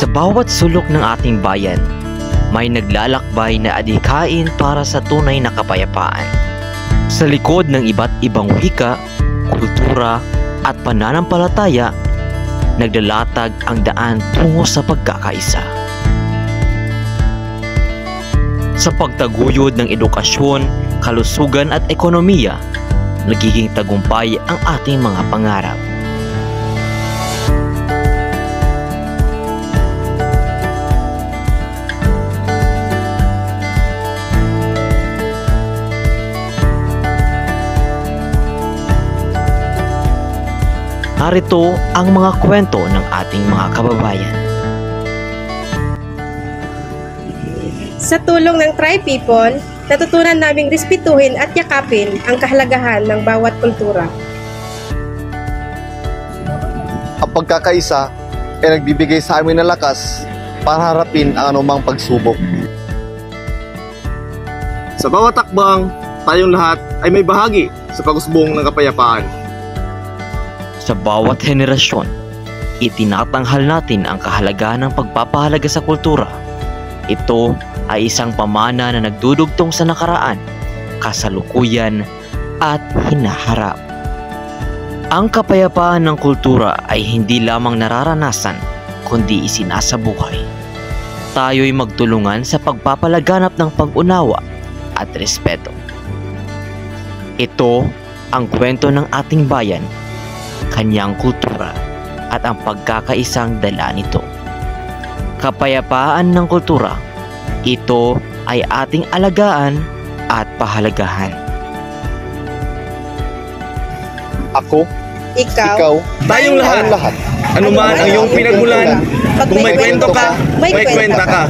Sa bawat sulok ng ating bayan, may naglalakbay na adhikain para sa tunay na kapayapaan. Sa likod ng iba't ibang wika, kultura at pananampalataya, naglalatag ang daan tungo sa pagkakaisa. Sa pagtaguyod ng edukasyon, kalusugan at ekonomiya, nagiging tagumpay ang ating mga pangarap. Narito ang mga kwento ng ating mga kababayan. Sa tulong ng Tri-People, natutunan naming respetuhin at yakapin ang kahalagahan ng bawat kultura. Ang pagkakaisa ay nagbibigay sa amin ng lakas para harapin ang anumang pagsubok. Sa bawat takbang, tayong lahat ay may bahagi sa pag-usbong ng kapayapaan. Sa bawat henerasyon, itinatanghal natin ang kahalagahan ng pagpapahalaga sa kultura. Ito ay isang pamana na nagdudugtong sa nakaraan, kasalukuyan at hinaharap. Ang kapayapaan ng kultura ay hindi lamang nararanasan, kundi isinasabuhay. Tayo'y magtulungan sa pagpapalaganap ng pag-unawa at respeto. Ito ang kwento ng ating bayan, kanyang kultura at ang pagkakaisang dala nito. Kapayapaan ng kultura, ito ay ating alagaan at pahalagahan. Ako, Ikaw, ikaw, Tayong lahat. Anuman ang iyong pinagmulan, kung may kwento ka, may kwenta ka.